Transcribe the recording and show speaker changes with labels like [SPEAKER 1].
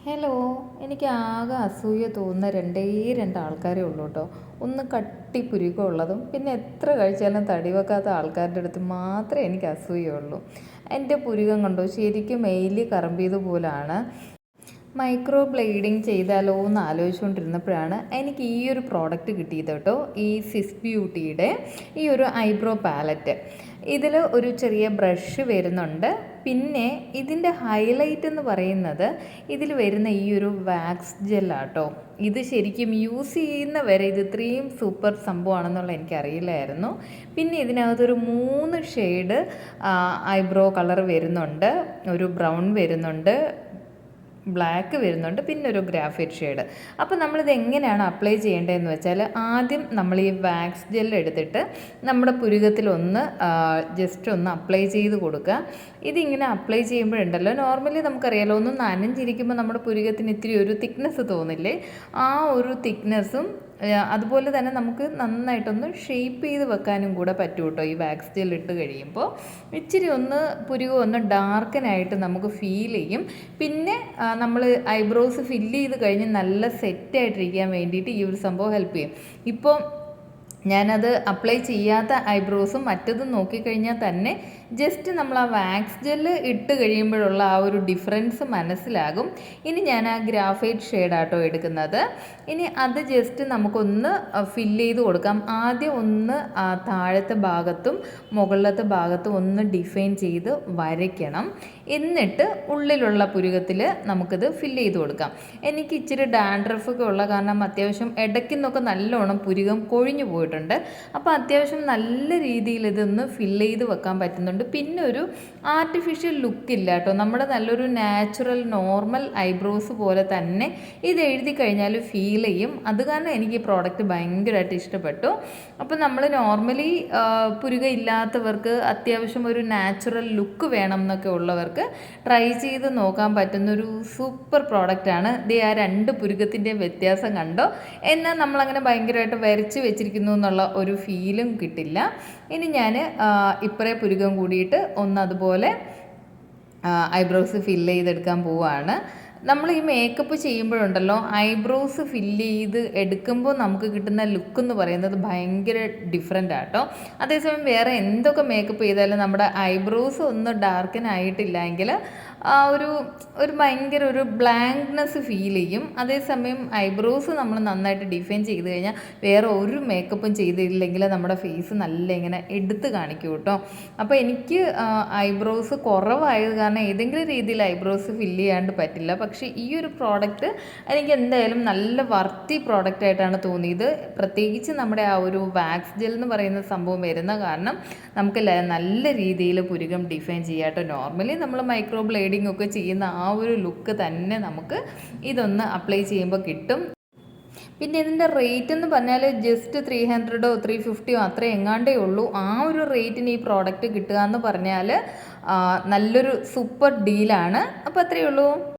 [SPEAKER 1] Hello. എനിക്ക് ആകെ അസൂയ തോന്നുന്ന രണ്ടേ രണ്ട് ആൾക്കാരേ ഉള്ളൂ കേട്ടോ. ഒന്ന് കട്ടി പുരുക്കമുള്ളതും പിന്നെ എത്ര കഴിച്ചാലും തടി വെക്കാത്ത ആൾക്കാരുടെ അടുത്ത് മാത്രമേ എനിക്ക് അസൂയുള്ളൂ. എൻ്റെ പുരുകം കണ്ടോ, ശരിക്കും മെയിലി കറമ്പിയത് പോലാണ്. മൈക്രോ ബ്ലേഡിങ് ചെയ്താലോ എന്ന് ആലോചിച്ചുകൊണ്ടിരുന്നപ്പോഴാണ് എനിക്ക് ഈ ഒരു പ്രോഡക്റ്റ് കിട്ടിയത് കേട്ടോ. ഈ സിസ് ബ്യൂട്ടിയുടെ ഈ ഒരു ഐബ്രോ പാലറ്റ്. ഇതിൽ ഒരു ചെറിയ ബ്രഷ് വരുന്നുണ്ട്. പിന്നെ ഇതിൻ്റെ ഹൈലൈറ്റ് എന്ന് പറയുന്നത് ഇതിൽ വരുന്ന ഈ ഒരു വാക്സ് ജെല്ലാട്ടോ. ഇത് ശരിക്കും യൂസ് ചെയ്യുന്നവരെ ഇത് ഇത്രയും സൂപ്പർ സംഭവമാണെന്നുള്ള എനിക്കറിയില്ലായിരുന്നു. പിന്നെ ഇതിനകത്തൊരു 3 ഷെയ്ഡ് ഐബ്രോ കളർ വരുന്നുണ്ട്. ഒരു ബ്രൗൺ വരുന്നുണ്ട്, ബ്ലാക്ക് വരുന്നുണ്ട്, പിന്നെ ഒരു ഗ്രാഫൈറ്റ് ഷെയ്ഡ്. അപ്പോൾ നമ്മളിത് എങ്ങനെയാണ് അപ്ലൈ ചെയ്യേണ്ടതെന്ന് വെച്ചാൽ, ആദ്യം നമ്മൾ ഈ വാക്സ് ജെൽ എടുത്തിട്ട് നമ്മുടെ പുരുകത്തിലൊന്ന് ജസ്റ്റ് ഒന്ന് അപ്ലൈ ചെയ്ത് കൊടുക്കുക. ഇതിങ്ങനെ അപ്ലൈ ചെയ്യുമ്പോഴുണ്ടല്ലോ, നോർമലി നമുക്കറിയാലോ, ഒന്ന് നനഞ്ഞിരിക്കുമ്പോൾ നമ്മുടെ പുരുകത്തിന് ഇത്തിരി ഒരു തിക്നെസ് തോന്നില്ലേ, ആ ഒരു തിക്നെസ്സും അതുപോലെ തന്നെ നമുക്ക് നന്നായിട്ടൊന്ന് ഷേപ്പ് ചെയ്ത് വെക്കാനും കൂടെ പറ്റും കേട്ടോ. ഈ വാക്സ് ജെൽ ഇട്ട് കഴിയുമ്പോൾ ഇച്ചിരി ഒന്ന് പുരുകം ഒന്ന് ഡാർക്കനായിട്ട് നമുക്ക് ഫീൽ ചെയ്യും. പിന്നെ നമ്മൾ ഐബ്രോസ് ഫില്ല് ചെയ്ത് കഴിഞ്ഞ് നല്ല സെറ്റായിട്ടിരിക്കാൻ വേണ്ടിയിട്ട് ഈ ഒരു സംഭവം ഹെൽപ്പ് ചെയ്യും. ഇപ്പോൾ ഞാനത് അപ്ലൈ ചെയ്യാത്ത ഐബ്രോസും മറ്റതും നോക്കിക്കഴിഞ്ഞാൽ തന്നെ ജസ്റ്റ് നമ്മൾ ആ വാക്സ് ജെല്ല് ഇട്ട് കഴിയുമ്പോഴുള്ള ആ ഒരു ഡിഫറൻസ് മനസ്സിലാകും. ഇനി ഞാൻ ആ ഗ്രാഫൈറ്റ് ഷെയ്ഡാട്ടോ എടുക്കുന്നത്. ഇനി അത് ജസ്റ്റ് നമുക്കൊന്ന് ഫില്ല് ചെയ്ത് കൊടുക്കാം. ആദ്യം ഒന്ന് താഴത്തെ ഭാഗത്തും മുകളിലത്തെ ഭാഗത്തും ഒന്ന് ഡിഫൈൻ ചെയ്ത് വരയ്ക്കണം. എന്നിട്ട് ഉള്ളിലുള്ള പുരുകത്തിൽ നമുക്കിത് ഫില്ല് ചെയ്ത് കൊടുക്കാം. എനിക്ക് ഇച്ചിരി ഡാൻഡ്രഫൊക്കെ ഉള്ള കാരണം അത്യാവശ്യം ഇടയ്ക്കുന്നൊക്കെ നല്ലോണം പുരുകം കൊഴിഞ്ഞു പോയിട്ടുണ്ട്. അപ്പോൾ അത്യാവശ്യം നല്ല രീതിയിൽ ഇതൊന്ന് ഫില്ല് ചെയ്ത് വെക്കാൻ പറ്റുന്നുണ്ട്. പിന്നെ ഒരു ആർട്ടിഫിഷ്യൽ ലുക്കില്ല കേട്ടോ. നമ്മുടെ നല്ലൊരു നാച്ചുറൽ നോർമൽ ഐബ്രോസ് പോലെ തന്നെ ഇത് എഴുതി കഴിഞ്ഞാൽ ഫീൽ ചെയ്യും. അത് കാരണം എനിക്ക് ഈ പ്രോഡക്റ്റ് ഭയങ്കരമായിട്ട് ഇഷ്ടപ്പെട്ടു. അപ്പോൾ നമ്മൾ നോർമലി പുരുക ഇല്ലാത്തവർക്ക്, അത്യാവശ്യം ഒരു നാച്ചുറൽ ലുക്ക് വേണം എന്നൊക്കെ ഉള്ളവർക്ക് ട്രൈ ചെയ്ത് നോക്കാൻ പറ്റുന്നൊരു സൂപ്പർ പ്രോഡക്റ്റാണ്. ഇത് ആ 2 പുരുകത്തിൻ്റെ വ്യത്യാസം കണ്ടോ. എന്നാൽ നമ്മളങ്ങനെ ഭയങ്കരമായിട്ട് വരച്ച് വെച്ചിരിക്കുന്നു എന്നുള്ള ഒരു ഫീലും കിട്ടില്ല. ഇനി ഞാൻ ഇപ്പറേ പുരുകം കൂടിയിട്ട് ഒന്ന് അതുപോലെ ഐബ്രോസ് ഫില്ല് ചെയ്തെടുക്കാൻ പോവുകയാണ്. നമ്മൾ ഈ മേക്കപ്പ് ചെയ്യുമ്പോഴുണ്ടല്ലോ, ഐബ്രോസ് ഫില്ല് ചെയ്ത് എടുക്കുമ്പോൾ നമുക്ക് കിട്ടുന്ന ലുക്ക് എന്ന് പറയുന്നത് ഭയങ്കര ഡിഫറെൻ്റ് ആട്ടോ. അതേസമയം വേറെ എന്തൊക്കെ മേക്കപ്പ് ചെയ്താലും നമ്മുടെ ഐബ്രോസ് ഒന്ന് ഡാർക്കൻ ആയിട്ടില്ല എങ്കിൽ ഒരു ഭയങ്കര ഒരു ബ്ലാങ്ക്നെസ് ഫീൽ ചെയ്യും. അതേസമയം ഐബ്രോസ് നമ്മൾ നന്നായിട്ട് ഡിഫൈൻ ചെയ്ത് കഴിഞ്ഞാൽ വേറെ ഒരു മേക്കപ്പും ചെയ്തില്ലെങ്കിൽ നമ്മുടെ ഫേസ് നല്ല ഇങ്ങനെ എടുത്ത് കാണിക്കും കേട്ടോ. അപ്പോൾ എനിക്ക് ഐബ്രോസ് കുറവായത് കാരണം ഏതെങ്കിലും രീതിയിൽ ഐബ്രോസ് ഫില്ല് ചെയ്യാണ്ട് പറ്റില്ല. പക്ഷേ ഈ ഒരു പ്രോഡക്റ്റ് എനിക്ക് എന്തായാലും നല്ല വർത്തി പ്രോഡക്റ്റ് ആയിട്ടാണ് തോന്നിയത്. പ്രത്യേകിച്ച് നമ്മുടെ ആ ഒരു വാക്സ് ജെൽ എന്ന് പറയുന്ന സംഭവം വരുന്ന കാരണം നമുക്ക് നല്ല രീതിയിൽ പുരുകം ഡിഫൈൻ ചെയ്യാട്ടോ. നോർമലി നമ്മൾ മൈക്രോ ബ്ലേഡിംഗ് ഒക്കെ ചെയ്യുന്ന ആ ഒരു ലുക്ക് തന്നെ നമുക്ക് ഇതൊന്ന് അപ്ലൈ ചെയ്യുമ്പോൾ കിട്ടും. പിന്നെ ഇതിൻ്റെ റേറ്റ് എന്ന് പറഞ്ഞാൽ ജസ്റ്റ് 300 350 അത്ര എങ്ങാണ്ടേ ഉള്ളൂ. ആ ഒരു റേറ്റിന് ഈ പ്രോഡക്റ്റ് കിട്ടുക എന്ന് പറഞ്ഞാൽ നല്ലൊരു സൂപ്പർ ഡീലാണ്. അപ്പോൾ അത്രയേ ഉള്ളൂ.